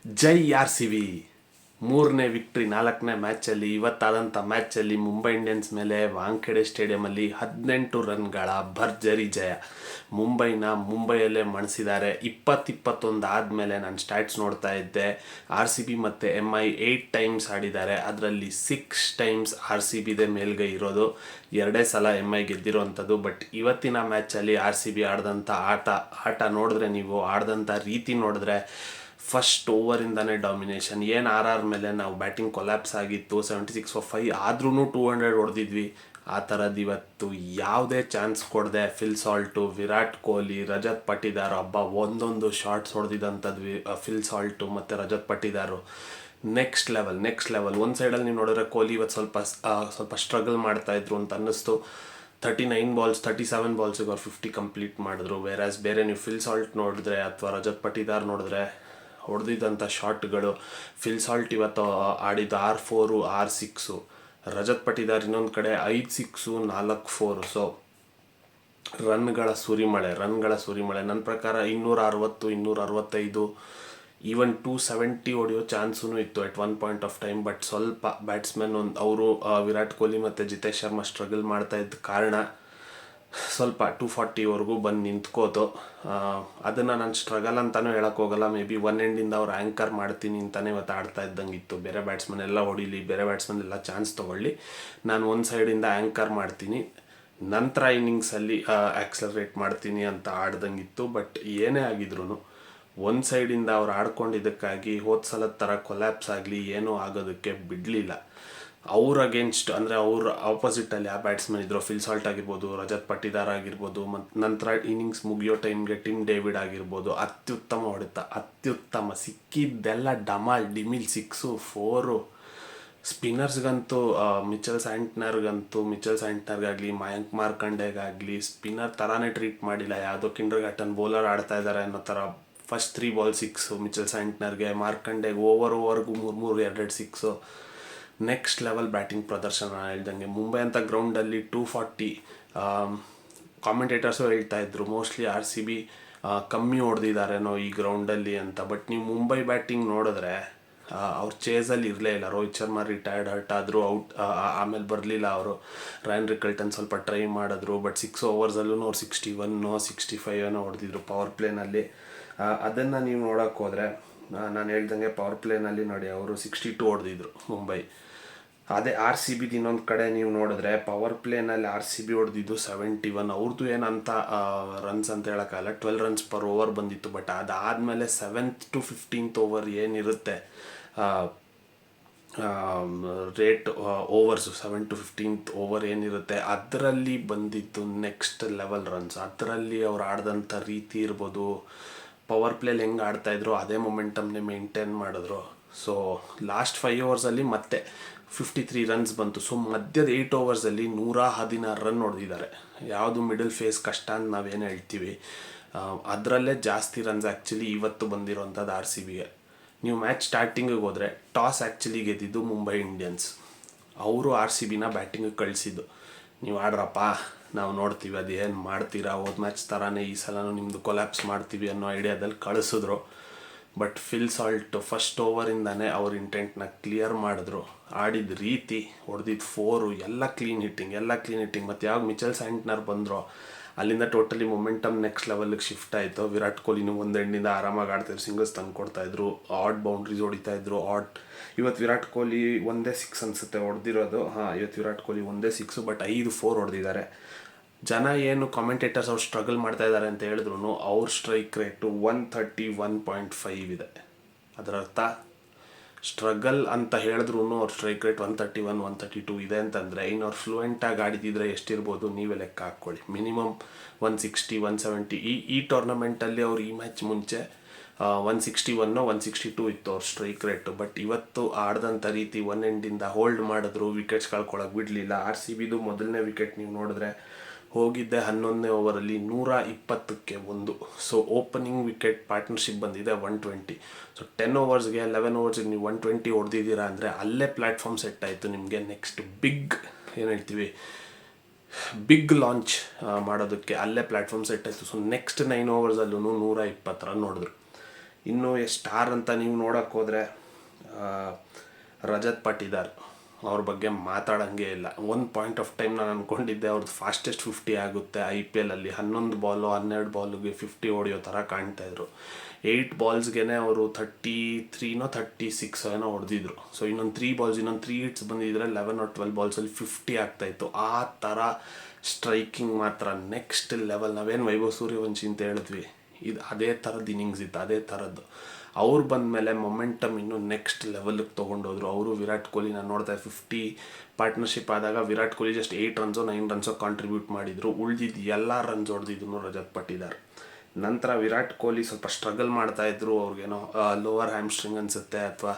ಜೈ R C B ಮೂರನೇ victory 4ನೇ ಮ್ಯಾಚಲ್ಲಿ. ಇವತ್ತಾದಂಥ ಮ್ಯಾಚಲ್ಲಿ Mumbai Indians ಮೇಲೆ ವಾಂಖೆಡೆ ಸ್ಟೇಡಿಯಮಲ್ಲಿ 18 ರನ್ಗಳ ಭರ್ಜರಿ ಜಯ. ಮುಂಬೈಯಲ್ಲೇ ಮಣಿಸಿದ್ದಾರೆ. 20-21 ಆದಮೇಲೆ ನಾನು ಸ್ಟ್ಯಾಟ್ಸ್ ನೋಡ್ತಾ ಇದ್ದೆ. ಆರ್ ಸಿ ಬಿ ಮತ್ತು MI 8 ಟೈಮ್ಸ್ ಆಡಿದ್ದಾರೆ. ಅದರಲ್ಲಿ 6 ಟೈಮ್ಸ್ ಆರ್ ಸಿ ಬಿದೇ ಮೇಲ್ಗೈ ಇರೋದು, 2 ಸಲ MI ಗೆದ್ದಿರೋವಂಥದ್ದು. ಬಟ್ ಇವತ್ತಿನ ಮ್ಯಾಚಲ್ಲಿ ಆರ್ ಸಿ ಬಿ ಆಡಿದಂಥ ಆಟ ನೋಡಿದ್ರೆ, ನೀವು ಆಡಿದಂಥ ರೀತಿ ನೋಡಿದ್ರೆ, ಫಸ್ಟ್ ಓವರಿಂದನೇ ಡಾಮಿನೇಷನ್. ಏನು ಆರ್ ಮೇಲೆ ನಾವು ಬ್ಯಾಟಿಂಗ್ ಕೊಲ್ಯಾಪ್ಸ್ ಆಗಿತ್ತು, 76 for 5 ಆದ್ರೂ 200 ಹೊಡೆದಿದ್ವಿ. ಆ ಥರದ್ದು ಇವತ್ತು ಯಾವುದೇ ಚಾನ್ಸ್ ಕೊಡದೆ ಫಿಲ್ ಸಾಲ್ಟು, ವಿರಾಟ್ ಕೊಹ್ಲಿ, ರಜತ್ ಪಟಿದಾರ್, ಹಬ್ಬ ಒಂದೊಂದು ಶಾಟ್ಸ್ ಹೊಡೆದಿದ್ದಂಥದ್ದು ಫಿಲ್ ಸಾಲ್ಟು ಮತ್ತು ರಜತ್ ಪಟಿದಾರು ನೆಕ್ಸ್ಟ್ ಲೆವೆಲ್. ಒಂದು ಸೈಡಲ್ಲಿ ನೀವು ನೋಡಿದ್ರೆ ಕೊಹ್ಲಿ ಇವತ್ತು ಸ್ವಲ್ಪ ಸ್ಟ್ರಗಲ್ ಮಾಡ್ತಾಯಿದ್ರು ಅಂತ ಅನ್ನಿಸ್ತು. 37 ಬಾಲ್ಸಿಗೆ ಅವ್ರು 50 ಕಂಪ್ಲೀಟ್ ಮಾಡಿದ್ರು. ಬೇರೆ ನೀವು ಫಿಲ್ ಸಾಲ್ಟ್ ನೋಡಿದ್ರೆ ಅಥವಾ ರಜತ್ ಪಟಿದಾರ್ ನೋಡಿದ್ರೆ ಹೊಡೆದಿದ್ದಂಥ ಶಾಟ್ಗಳು, ಫಿಲ್ ಸಾಲ್ಟ್ ಇವತ್ತು ಆಡಿದ್ದು 6-4 6, ರಜತ್ ಪಟಿದಾರ್ ಇನ್ನೊಂದು ಕಡೆ 5 6 4 4. ಸೊ ರನ್ಗಳ ಸುರಿಮಳೆ. ನನ್ನ ಪ್ರಕಾರ 260 265 ಈವನ್ 270 ಹೊಡೆಯೋ ಚಾನ್ಸೂ ಇತ್ತು at one point of time. But ಸ್ವಲ್ಪ ಬ್ಯಾಟ್ಸ್ಮನ್ ಅವರು ವಿರಾಟ್ ಕೊಹ್ಲಿ ಮತ್ತು ಜಿತೇಶ್ ಶರ್ಮಾ ಸ್ಟ್ರಗಲ್ ಮಾಡ್ತಾ ಇದ್ದ ಕಾರಣ ಸ್ವಲ್ಪ 240ವರೆಗೂ ಬಂದು ನಿಂತ್ಕೋತು. ಅದನ್ನು ನಾನು ಸ್ಟ್ರಗಲ್ ಅಂತಲೂ ಹೇಳೋಕ್ಕೋಗಲ್ಲ. ಮೇ ಬಿ ಒನ್ ಎಂಡಿಂದ ಅವ್ರು ಆ್ಯಂಕರ್ ಮಾಡ್ತೀನಿ ಅಂತಲೇ ಇವತ್ತು ಆಡ್ತಾ ಇದ್ದಂಗಿತ್ತು. ಬೇರೆ ಬ್ಯಾಟ್ಸ್ಮನ್ ಎಲ್ಲ ಹೊಡೀಲಿ, ಬೇರೆ ಬ್ಯಾಟ್ಸ್ಮನ್ ಎಲ್ಲ ಚಾನ್ಸ್ ತೊಗೊಳ್ಳಿ, ನಾನು ಒಂದು ಸೈಡಿಂದ ಆ್ಯಂಕರ್ ಮಾಡ್ತೀನಿ, ನಂತರ ಇನ್ನಿಂಗ್ಸಲ್ಲಿ ಆ್ಯಕ್ಸಲರೇಟ್ ಮಾಡ್ತೀನಿ ಅಂತ ಆಡ್ದಂಗಿತ್ತು. ಬಟ್ ಏನೇ ಆಗಿದ್ರು ಒಂದು ಸೈಡಿಂದ ಅವ್ರು ಆಡ್ಕೊಂಡಿದ್ದಕ್ಕಾಗಿ ಹೋದ ಸಲದ ಥರ ಕೊಲ್ಯಾಪ್ಸ್ ಆಗಲಿ ಏನೂ ಆಗೋದಕ್ಕೆ ಬಿಡಲಿಲ್ಲ. ಅವ್ರ ಅಗೇನ್ಸ್ಟ್ ಅಂದರೆ ಅವ್ರ ಆಪೋಸಿಟಲ್ಲಿ ಆ ಬ್ಯಾಟ್ಸ್ಮನ್ ಇದ್ರು, ಫಿಲ್ ಸಾಲ್ಟ್ ಆಗಿರ್ಬೋದು, ರಜತ್ ಪಟಿದಾರ್ ಆಗಿರ್ಬೋದು, ಮತ್ತು ನಂತರ ಇನ್ನಿಂಗ್ಸ್ ಮುಗಿಯೋ ಟೈಮ್ಗೆ ಟಿಮ್ ಡೇವಿಡ್ ಆಗಿರ್ಬೋದು, ಅತ್ಯುತ್ತಮ ಸಿಕ್ಕಿದ್ದೆಲ್ಲ ಡಮಾಲ್ ಡಿಮಿಲ್ 6 4. ಸ್ಪಿನ್ನರ್ಸ್ಗಂತೂ ಮಿಚೆಲ್ ಸ್ಯಾಂಟ್ನರ್ಗಾಗಲಿ ಮಯಾಂಕ್ ಮಾರ್ಕಂಡೆಗಾಗಲಿ ಸ್ಪಿನ್ನರ್ ಥರನೇ ಟ್ರೀಟ್ ಮಾಡಿಲ್ಲ. ಯಾವುದೋ ಕಿಂಡರ್ ಗಾರ್ಟನ್ ಬೌಲರ್ ಆಡ್ತಾ ಇದ್ದಾರೆ ಅನ್ನೋ ಥರ ಫಸ್ಟ್ 3 ಬಾಲ್ 6 ಮಿಚೆಲ್ ಸ್ಯಾಂಟ್ನರ್ಗೆ, ಮಾರ್ಕಂಡೆಗೆ ಓವರ್ಗೂ 3 2 6. ನೆಕ್ಸ್ಟ್ ಲೆವೆಲ್ ಬ್ಯಾಟಿಂಗ್ ಪ್ರದರ್ಶನ. ಹೇಳ್ದಂಗೆ ಮುಂಬೈ ಅಂತ ಗ್ರೌಂಡಲ್ಲಿ 240. ಕಾಮೆಂಟೇಟರ್ಸು ಹೇಳ್ತಾ ಇದ್ರು ಮೋಸ್ಟ್ಲಿ ಆರ್ ಸಿ ಬಿ ಕಮ್ಮಿ ಹೊಡೆದಿದ್ದಾರೇನೋ ಈ ಗ್ರೌಂಡಲ್ಲಿ ಅಂತ. ಬಟ್ ನೀವು ಮುಂಬೈ ಬ್ಯಾಟಿಂಗ್ ನೋಡಿದ್ರೆ ಅವ್ರ ಚೇಸಲ್ಲಿ ಇರಲೇ ಇಲ್ಲ. ರೋಹಿತ್ ಶರ್ಮಾ ರಿಟೈರ್ಡ್, ಹರ್ಟ್ ಆದರು, ಔಟ್, ಆಮೇಲೆ ಬರಲಿಲ್ಲ ಅವರು. ರಯಾನ್ ರಿಕಲ್ಟನ್ ಸ್ವಲ್ಪ ಟ್ರೈ ಮಾಡಿದ್ರು. ಬಟ್ 6 ಓವರ್ಸಲ್ಲೂ ಅವ್ರು 61 65 ಹೊಡೆದಿದ್ರು ಪವರ್ ಪ್ಲೇನಲ್ಲಿ. ಅದನ್ನು ನೀವು ನೋಡೋಕ್ಕೆ ಹೋದರೆ, ನಾನು ಹೇಳ್ದಂಗೆ ಪವರ್ ಪ್ಲೇನಲ್ಲಿ ನೋಡಿ ಅವರು 62 ಹೊಡೆದಿದ್ರು ಮುಂಬೈ. ಅದೇ ಆರ್ ಸಿ ಬಿದು ಇನ್ನೊಂದು ಕಡೆ ನೀವು ನೋಡಿದ್ರೆ ಪವರ್ ಪ್ಲೇನಲ್ಲಿ ಆರ್ ಸಿ ಬಿ ಹೊಡೆದಿದ್ದು 71. ಅವ್ರದ್ದು ಏನಂತ ರನ್ಸ್ ಅಂತ ಹೇಳೋಕ್ಕಾಗಲ್ಲ, 12 runs per over ಬಂದಿತ್ತು. ಬಟ್ ಅದಾದಮೇಲೆ 7th to 15th ಓವರ್ ಏನಿರುತ್ತೆ rate overs, 7 to 15th over ಏನಿರುತ್ತೆ ಅದರಲ್ಲಿ ಬಂದಿದ್ದು ನೆಕ್ಸ್ಟ್ ಲೆವೆಲ್ ರನ್ಸ್. ಅದರಲ್ಲಿ ಅವ್ರು ಆಡಿದಂಥ ರೀತಿ ಇರ್ಬೋದು, ಪವರ್ ಪ್ಲೇಲಿ ಹೆಂಗೆ ಆಡ್ತಾಯಿದ್ರು ಅದೇ ಮೊಮೆಂಟಮ್ನೇ ಮೇಂಟೈನ್ ಮಾಡಿದ್ರು. ಸೊ ಲಾಸ್ಟ್ 5 ಓವರ್ಸಲ್ಲಿ ಮತ್ತೆ 53 runs ಬಂತು. ಸೊ ಮಧ್ಯದ 8 ಓವರ್ಸಲ್ಲಿ 116 ರನ್ ಹೊಡೆದಿದ್ದಾರೆ. ಯಾವುದು ಮಿಡಲ್ ಫೇಸ್ ಕಷ್ಟ ಅಂತ ನಾವೇನು ಹೇಳ್ತೀವಿ, ಅದರಲ್ಲೇ ಜಾಸ್ತಿ ರನ್ಸ್ ಆ್ಯಕ್ಚುಲಿ ಇವತ್ತು ಬಂದಿರೋಂಥದ್ದು ಆರ್ ಸಿ ಬಿಗೆ. ನೀವು ಮ್ಯಾಚ್ ಸ್ಟಾರ್ಟಿಂಗಿಗೆ ಹೋದರೆ ಟಾಸ್ ಆ್ಯಕ್ಚುಲಿ ಗೆದ್ದಿದ್ದು ಮುಂಬೈ ಇಂಡಿಯನ್ಸ್. ಅವರು ಆರ್ ಸಿ ಬಿನ ಬ್ಯಾಟಿಂಗಿಗೆ ಕಳಿಸಿದ್ದು, ನೀವು ಆಡ್ರಪ್ಪ ನಾವು ನೋಡ್ತೀವಿ ಅದು ಏನು ಮಾಡ್ತೀರಾ, ಹೋದ ಮ್ಯಾಚ್ ಥರನೇ ಈ ಸಲನೂ ನಿಮ್ಮದು ಕೊಲ್ಯಾಪ್ಸ್ ಮಾಡ್ತೀವಿ ಅನ್ನೋ ಐಡಿಯಾದಲ್ಲಿ ಕಳಿಸಿದ್ರು. ಬಟ್ ಫಿಲ್ ಸಾಲ್ಟ್ ಫಸ್ಟ್ ಓವರಿಂದನೇ ಅವ್ರ ಇಂಟೆಂಟ್ನ ಕ್ಲಿಯರ್ ಮಾಡಿದ್ರು. ಆಡಿದ ರೀತಿ, ಹೊಡೆದಿದ್ದು 4 ಎಲ್ಲ ಕ್ಲೀನ್ ಹಿಟ್ಟಿಂಗ್. ಮತ್ತು ಯಾವಾಗ ಮಿಚೆಲ್ ಸ್ಯಾಂಟ್ನರ್ ಬಂದರೋ ಅಲ್ಲಿಂದ ಟೋಟಲಿ ಮೊಮೆಂಟಮ್ ನೆಕ್ಸ್ಟ್ ಲೆವೆಲ್ಗೆ ಶಿಫ್ಟ್ ಆಯಿತು. ವಿರಾಟ್ ಕೊಹ್ಲಿನೂ ಒಂದು ಎಂಡಿಂದ ಆರಾಮಾಗಿ ಆಡ್ತಾಯಿದ್ರು, ಸಿಂಗಲ್ಸ್ ತಂದು ಕೊಡ್ತಾಯಿದ್ರು, ಆಡ್ ಬೌಂಡ್ರೀಸ್ ಹೊಡಿತಾಯಿದ್ರು. ಇವತ್ತು ವಿರಾಟ್ ಕೊಹ್ಲಿ ಒಂದೇ 6 ಅನಿಸುತ್ತೆ ಹೊಡೆದಿರೋದು. ಇವತ್ತು ವಿರಾಟ್ ಕೊಹ್ಲಿ ಒಂದೇ 6, ಬಟ್ 5 4 ಹೊಡೆದಿದ್ದಾರೆ. ಜನ ಏನು ಕಾಮೆಂಟೇಟರ್ಸ್ ಅವ್ರು ಸ್ಟ್ರಗಲ್ ಮಾಡ್ತಾ ಇದ್ದಾರೆ ಅಂತ ಹೇಳಿದ್ರು, ಅವ್ರ ಸ್ಟ್ರೈಕ್ ರೇಟು 131.5 ಇದೆ. ಅದರರ್ಥ ಸ್ಟ್ರಗಲ್ ಅಂತ ಹೇಳಿದ್ರು ಅವ್ರ ಸ್ಟ್ರೈಕ್ ರೇಟ್ 131 132 ಇದೆ ಅಂತಂದರೆ, ಇನ್ನು ಅವ್ರು ಫ್ಲೂಯೆಂಟಾಗಿ ಆಡಿದಿದ್ರೆ ಎಷ್ಟಿರ್ಬೋದು ನೀವೇ ಲೆಕ್ಕ ಹಾಕ್ಕೊಳ್ಳಿ. ಮಿನಿಮಮ್ 160 170. ಈ ಟೂರ್ನಮೆಂಟಲ್ಲಿ ಅವ್ರು ಈ ಮ್ಯಾಚ್ ಮುಂಚೆ 161 162 ಇತ್ತು ಅವ್ರ ಸ್ಟ್ರೈಕ್ ರೇಟು. ಬಟ್ ಇವತ್ತು ಆಡ್ದಂಥ ರೀತಿ ಒನ್ ಎಂಡಿಂದ ಹೋಲ್ಡ್ ಮಾಡಿದ್ರು, ವಿಕೆಟ್ಸ್ ಕಳ್ಕೊಳ್ಳೋಕೆ ಬಿಡಲಿಲ್ಲ. ಆರ್ ಸಿ ಬಿದು ಮೊದಲನೇ ವಿಕೆಟ್ ನೀವು ನೋಡಿದ್ರೆ ಹೋಗಿದ್ದೆ 11ನೇ ಓವರಲ್ಲಿ 120ಕ್ಕೆ 1. ಸೊ ಓಪನಿಂಗ್ ವಿಕೆಟ್ ಪಾರ್ಟ್ನರ್ಶಿಪ್ ಬಂದಿದೆ 120. ಸೊ 10 ಓವರ್ಸ್ಗೆ 11 ಓವರ್ಸ್ಗೆ ನೀವು 120 ಹೊಡೆದಿದ್ದೀರಾ ಅಂದರೆ ಅಲ್ಲೇ ಪ್ಲ್ಯಾಟ್ಫಾರ್ಮ್ ಸೆಟ್ ಆಯಿತು ನಿಮಗೆ. ನೆಕ್ಸ್ಟ್ ಬಿಗ್ ಲಾಂಚ್ ಮಾಡೋದಕ್ಕೆ ಅಲ್ಲೇ ಪ್ಲ್ಯಾಟ್ಫಾರ್ಮ್ ಸೆಟ್ ಆಯಿತು. ಸೊ ನೆಕ್ಸ್ಟ್ 9 ಓವರ್ಸಲ್ಲೂ 120 ರನ್ ಹೊಡೆದ್ರು. ಇನ್ನು ಸ್ಟಾರ್ ಅಂತ ನೀವು ನೋಡೋಕ್ಕೆ ಹೋದರೆ ರಜತ್ ಪಾಟಿದಾರ್ ಅವ್ರ ಬಗ್ಗೆ ಮಾತಾಡೋಂಗೆ ಇಲ್ಲ. ಒಂದು ಪಾಯಿಂಟ್ ಆಫ್ ಟೈಮ್ ನಾನು ಅಂದ್ಕೊಂಡಿದ್ದೆ ಅವ್ರದ್ದು ಫಾಸ್ಟೆಸ್ಟ್ 50 ಆಗುತ್ತೆ IPL ಅಲ್ಲಿ. 11 ಬಾಲು 12 ಬಾಲ್ಗೆ 50 ಹೊಡೆಯೋ ಥರ ಕಾಣ್ತಾಯಿದ್ರು. 8 ಬಾಲ್ಸ್ಗೆ ಅವರು 33ನೋ 36 ಏನೋ ಹೊಡೆದಿದ್ರು. ಸೊ ಇನ್ನೊಂದು 3 ಬಾಲ್ಸ್, ಇನ್ನೊಂದು 3 ಹಿಟ್ಸ್ ಬಂದಿದ್ರೆ 11 or 12 ಬಾಲ್ಸಲ್ಲಿ 50 ಆಗ್ತಾಯಿತ್ತು. ಆ ಥರ ಸ್ಟ್ರೈಕಿಂಗ್ ಮಾತ್ರ ನೆಕ್ಸ್ಟ್ ಲೆವೆಲ್. ನಾವೇನು ವೈಭವ್ ಸೂರ್ಯವಂಶಿ ಅಂತ ಹೇಳಿದ್ವಿ, ಇದು ಅದೇ ಥರದ್ದು ಇನ್ನಿಂಗ್ಸ್ ಇತ್ತು, ಅದೇ ಥರದ್ದು. ಅವ್ರು ಬಂದಮೇಲೆ ಮೊಮೆಂಟಮ್ ಇನ್ನೂ ನೆಕ್ಸ್ಟ್ ಲೆವೆಲ್ಗೆ ತೊಗೊಂಡೋದ್ರು. ಅವರು ವಿರಾಟ್ ಕೊಹ್ಲಿ ನಾನು ನೋಡ್ತಾ 50 ಪಾರ್ಟ್ನರ್ಶಿಪ್ ಆದಾಗ ವಿರಾಟ್ ಕೊಹ್ಲಿ ಜಸ್ಟ್ 8 ರನ್ಸೋ 9 ರನ್ಸೋ ಕಾಂಟ್ರಿಬ್ಯೂಟ್ ಮಾಡಿದರು. ಉಳಿದಿದ್ದು ಎಲ್ಲ ರನ್ಸ್ ಹೊಡೆದಿದ್ದು ರಜತ್ ಪಾಟಿದಾರ್. ನಂತರ ವಿರಾಟ್ ಕೊಹ್ಲಿ ಸ್ವಲ್ಪ ಸ್ಟ್ರಗಲ್ ಮಾಡ್ತಾಯಿದ್ರು. ಅವ್ರಿಗೇನೋ ಲೋವರ್ ಹ್ಯಾಮ್ಸ್ಟ್ರಿಂಗ್ ಅನಿಸುತ್ತೆ, ಅಥವಾ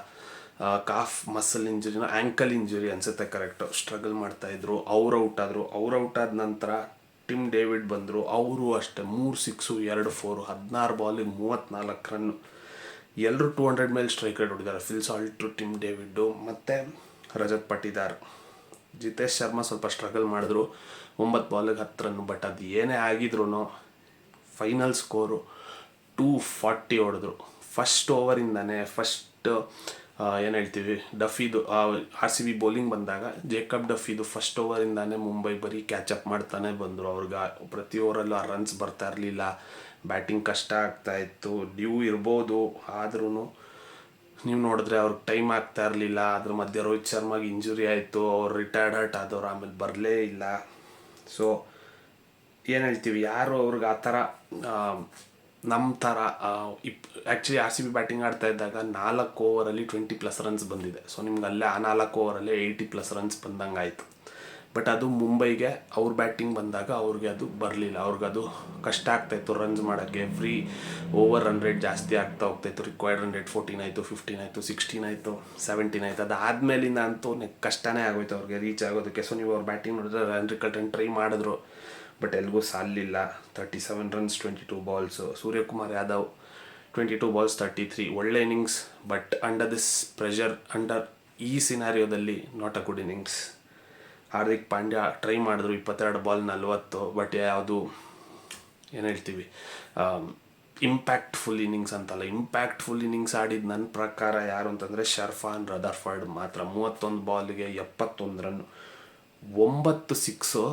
ಕಾಫ್ ಮಸಲ್ ಇಂಜುರಿನೋ ಆ್ಯಂಕಲ್ ಇಂಜುರಿ ಅನಿಸುತ್ತೆ, ಕರೆಕ್ಟು. ಸ್ಟ್ರಗಲ್ ಮಾಡ್ತಾಯಿದ್ರು. ಅವ್ರು ಔಟ್ ಆದರು. ಆದ ನಂತರ ಟಿಮ್ ಡೇವಿಡ್ ಬಂದರು. ಅವರು ಅಷ್ಟೇ 3 6 2 4 16 ಬಾಲಿಗೆ 34 ರನ್ನು. ಎಲ್ಲರೂ 200 ಮೇಲೆ ಸ್ಟ್ರೈಕ್ ರೇಟ್ ಹೊಡಿದ್ದಾರೆ. ಫಿಲ್ ಸಾಲ್ಟ್ರು, ಟಿಮ್ ಡೇವಿಡ್ಡು ಮತ್ತು ರಜತ್ ಪಾಟಿದಾರ್. ಜಿತೇಶ್ ಶರ್ಮಾ ಸ್ವಲ್ಪ ಸ್ಟ್ರಗಲ್ ಮಾಡಿದ್ರು, 9 ಬಾಲಿಗೆ 10 ರನ್ನು. ಬಟ್ ಅದು ಏನೇ ಆಗಿದ್ರು ಫೈನಲ್ ಸ್ಕೋರು 240 ಹೊಡೆದ್ರು. ಫಸ್ಟ್ ಓವರಿಂದನೇ ಏನು ಹೇಳ್ತೀವಿ, ಡಫಿದು RCB ಬೌಲಿಂಗ್ ಬಂದಾಗ ಜೇಕಬ್ ಡಫಿದು ಫಸ್ಟ್ ಓವರಿಂದಾನೇ ಮುಂಬೈ ಬರೀ ಕ್ಯಾಚಪ್ ಮಾಡ್ತಾನೆ ಬಂದರು. ಅವ್ರಿಗೆ ಪ್ರತಿ ಓವರಲ್ಲೂ ಆ ರನ್ಸ್ ಬರ್ತಾ ಇರಲಿಲ್ಲ. ಬ್ಯಾಟಿಂಗ್ ಕಷ್ಟ ಆಗ್ತಾಯಿತ್ತು. ಡ್ಯೂ ಇರ್ಬೋದು, ಆದ್ರೂ ನೀವು ನೋಡಿದ್ರೆ ಅವ್ರಿಗೆ ಟೈಮ್ ಆಗ್ತಾ ಇರಲಿಲ್ಲ. ಅದ್ರ ಮಧ್ಯೆ ರೋಹಿತ್ ಶರ್ಮಾಗೆ ಇಂಜುರಿ ಆಯಿತು, ಅವ್ರು ರಿಟೈರ್ಡ್ ಆದವ್ರು, ಆಮೇಲೆ ಬರಲೇ ಇಲ್ಲ. ಸೊ ಏನು ಹೇಳ್ತೀವಿ, ಯಾರು ಅವ್ರಿಗೆ ಆ ಥರ ನಮ್ಮ ಥರ ಆ್ಯಕ್ಚುಲಿ RCB ಬ್ಯಾಟಿಂಗ್ ಆಡ್ತಾ ಇದ್ದಾಗ 4 ಓವರಲ್ಲಿ 20+ ರನ್ಸ್ ಬಂದಿದೆ. ಸೊ ನಿಮ್ಗೆ ಅಲ್ಲೇ ಆ 4 ಓವರಲ್ಲೇ 80+ ರನ್ಸ್ ಬಂದಂಗೆ ಆಯಿತು. ಬಟ್ ಅದು ಮುಂಬೈಗೆ ಅವ್ರ ಬ್ಯಾಟಿಂಗ್ ಬಂದಾಗ ಅವ್ರಿಗೆ ಅದು ಬರಲಿಲ್ಲ. ಅವ್ರಿಗದು ಕಷ್ಟ ಆಗ್ತಾಯಿತ್ತು ರನ್ಸ್ ಮಾಡೋಕ್ಕೆ. ಎವ್ರಿ ಓವರ್ ರನ್ ರೇಟ್ ಜಾಸ್ತಿ ಆಗ್ತಾ ಹೋಗ್ತಾಯಿತ್ತು. ರಿಕ್ವೈರ್ಡ್ ರನ್ ರೇಟ್ 14 ಆಯಿತು, 15 ಆಯಿತು, 16 ಆಯಿತು, 17 ಆಯಿತು. ಅದಾದಮೇಲಿಂದ ಅಂತೂ ಕಷ್ಟನೇ ಆಗೋಯ್ತು ಅವ್ರಿಗೆ ರೀಚ್ ಆಗೋದಕ್ಕೆ. ಸೊ ನೀವು ಅವ್ರ ಬ್ಯಾಟಿಂಗ್ ನೋಡಿದ್ರೆ ರನ್ ಟ್ರೈ ಮಾಡಿದ್ರು, ಬಟ್ ಎಲ್ಗೂ ಸಾಲಿಲ್ಲ. 37 runs 22 balls. Suryakumar Yadav 22 balls 33. ಒಳ್ಳೆ innings, but under this pressure, ಈ ಸಿನಾರಿಯೋದಲ್ಲಿ not a good innings. Hardik Pandya try ಮಾಡಿದ್ರು 22 ಬಾಲ್ 40. ಬಟ್ ಯಾವುದು ಏನು ಹೇಳ್ತೀವಿ, ಇಂಪ್ಯಾಕ್ಟ್ಫುಲ್ ಇನ್ನಿಂಗ್ಸ್ ಅಂತಲ್ಲ. ಇಂಪ್ಯಾಕ್ಟ್ಫುಲ್ ಇನ್ನಿಂಗ್ಸ್ ಆಡಿದ್ದು ನನ್ನ ಪ್ರಕಾರ ಯಾರು ಅಂತಂದರೆ ಶರ್ಫಾನ್ ರದರ್ಫರ್ಡ್ ಮಾತ್ರ. 31 ಬಾಲ್ಗೆ 71 ರನ್ನು, 9 ಸಿಕ್ಸು,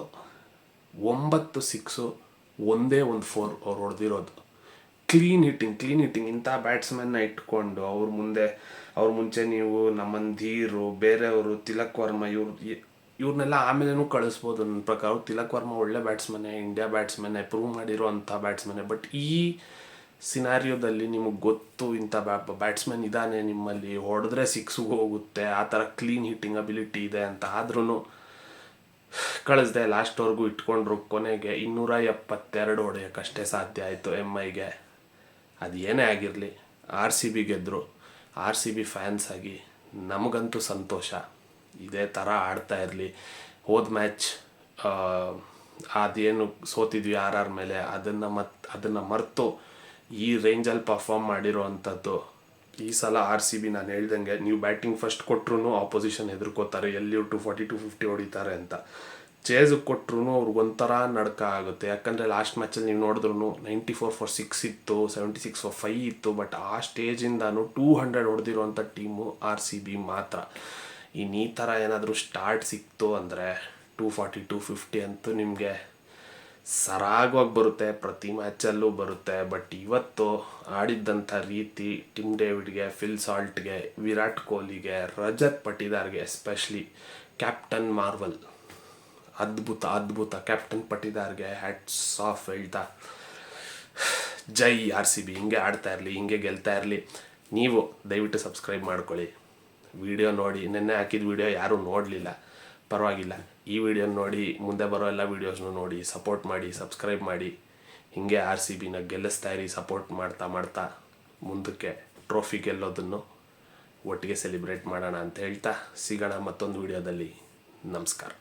ಒಂದೇ ಒಂದು 4 ಅವ್ರು ಹೊಡೆದಿರೋದು. Clean hitting. ಇಂಥ ಬ್ಯಾಟ್ಸ್ಮನ್ನ ಇಟ್ಕೊಂಡು ಅವ್ರ ಮುಂಚೆ ನೀವು ನಮನ್ ಧೀರು, ಬೇರೆಯವರು, ತಿಲಕ್ ವರ್ಮ, ಇವ್ರನ್ನೆಲ್ಲ ಆಮೇಲೆನೂ ಕಳಿಸ್ಬೋದು ನನ್ನ ಪ್ರಕಾರ. ತಿಲಕ್ ವರ್ಮ ಒಳ್ಳೆ ಬ್ಯಾಟ್ಸ್ಮನ್ನೇ, ಇಂಡಿಯಾ ಬ್ಯಾಟ್ಸ್ಮನ್ನೇ, ಪ್ರೂವ್ ಮಾಡಿರೋ ಅಂಥ ಬ್ಯಾಟ್ಸ್ಮನ್ನೇ. ಬಟ್ ಈ ಸಿನಾರಿಯೋದಲ್ಲಿ ನಿಮಗೆ ಗೊತ್ತು ಇಂಥ ಬ್ಯಾಟ್ಸ್ಮನ್ ಇದ್ದಾನೆ ನಿಮ್ಮಲ್ಲಿ, ಹೊಡೆದ್ರೆ 6ಗೆ ಹೋಗುತ್ತೆ, ಆ ಥರ ಕ್ಲೀನ್ ಹಿಟ್ಟಿಂಗ್ ಅಬಿಲಿಟಿ ಇದೆ ಅಂತ. ಆದ್ರೂ ಕಳಿಸ್ದೆ. ಲಾಸ್ಟ್ವರೆಗೂ ಇಟ್ಕೊಂಡ್ರು. ಕೊನೆಗೆ 272 ಹೊಡೆಯೋಕ್ಕಷ್ಟೇ ಸಾಧ್ಯ ಆಯಿತು MIಗೆ. ಅದು ಏನೇ ಆಗಿರಲಿ, RCB ಗೆದ್ದರು. RCB ಫ್ಯಾನ್ಸ್ ಆಗಿ ನಮಗಂತೂ ಸಂತೋಷ. ಇದೇ ಥರ ಆಡ್ತಾ ಇರಲಿ. ಹೋದ ಮ್ಯಾಚ್ ಅದೇನು ಸೋತಿದ್ವಿ RR ಮೇಲೆ, ಅದನ್ನು ಮರೆತು ಈ ರೇಂಜಲ್ಲಿ ಪರ್ಫಾರ್ಮ್ ಮಾಡಿರೋ ಅಂಥದ್ದು. ಈ ಸಲ RCB ನಾನು ಹೇಳ್ದಂಗೆ ನೀವು ಬ್ಯಾಟಿಂಗ್ ಫಸ್ಟ್ ಕೊಟ್ಟರು ಆಪೋಸಿಷನ್ ಹೆದರ್ಕೋತಾರೆ, ಎಲ್ಲಿ 240 250 ಹೊಡಿತಾರೆ ಅಂತ. ಚೇಸಿಗೆ ಕೊಟ್ಟರು ಅವ್ರಿಗೊಂಥರ ನಡ್ಕ ಆಗುತ್ತೆ. ಯಾಕಂದರೆ ಲಾಸ್ಟ್ ಮ್ಯಾಚಲ್ಲಿ ನೀವು ನೋಡಿದ್ರು 94 for 6 ಇತ್ತು, 76 for 5 ಇತ್ತು. ಬಟ್ ಆ ಸ್ಟೇಜಿಂದನೂ 200 ಹೊಡೆದಿರೋಂಥ ಟೀಮು RCB ಮಾತ್ರ. ಈ ಥರ ಏನಾದರೂ ಸ್ಟಾರ್ಟ್ ಸಿಕ್ತು ಅಂದರೆ 240 250 ಅಂತೂ ನಿಮಗೆ ಸರಾಗವಾಗಿ ಬರುತ್ತೆ, ಪ್ರತಿ ಮ್ಯಾಚಲ್ಲೂ ಬರುತ್ತೆ. ಬಟ್ ಇವತ್ತು ಆಡಿದ್ದಂಥ ರೀತಿ, ಟಿಮ್ ಡೇವಿಡ್ಗೆ, ಫಿಲ್ ಸಾಲ್ಟ್ಗೆ, ವಿರಾಟ್ ಕೊಹ್ಲಿಗೆ, ರಜತ್ ಪಾಟಿದಾರ್ಗೆ, ಎಸ್ಪೆಷಲಿ ಕ್ಯಾಪ್ಟನ್ ಮಾರ್ವಲ್, ಅದ್ಭುತ ಕ್ಯಾಪ್ಟನ್ ಪಾಟಿದಾರ್ಗೆ ಹ್ಯಾಟ್ಸ್ ಆಫ್ ಹೇಳ್ತಾ, ಜೈ RCB. ಹಿಂಗೆ ಆಡ್ತಾ ಇರಲಿ, ಹಿಂಗೆ ಗೆಲ್ತಾ ಇರಲಿ. ನೀವು ದಯವಿಟ್ಟು ಸಬ್ಸ್ಕ್ರೈಬ್ ಮಾಡ್ಕೊಳ್ಳಿ. ವಿಡಿಯೋ ನೋಡಿ, ನೆನ್ನೆ ಹಾಕಿದ ವಿಡಿಯೋ ಯಾರೂ ನೋಡಲಿಲ್ಲ, ಪರವಾಗಿಲ್ಲ. ಈ ವಿಡಿಯೋ ನೋಡಿ, ಮುಂದೆ ಬರೋ ಎಲ್ಲ ವೀಡಿಯೋಸ್ನು ನೋಡಿ, ಸಪೋರ್ಟ್ ಮಾಡಿ, ಸಬ್ಸ್ಕ್ರೈಬ್ ಮಾಡಿ. ಹಿಂಗೆ RCBನ ಗೆಲ್ಲಿಸ್ತಾ ಇರಿ. ಸಪೋರ್ಟ್ ಮಾಡ್ತಾ ಮುಂದಕ್ಕೆ ಟ್ರೋಫಿ ಗೆಲ್ಲೋದನ್ನು ಒಟ್ಟಿಗೆ ಸೆಲೆಬ್ರೇಟ್ ಮಾಡೋಣ ಅಂತ ಹೇಳ್ತಾ ಸಿಗೋಣ ಮತ್ತೊಂದು ವಿಡಿಯೋದಲ್ಲಿ. ನಮಸ್ಕಾರ.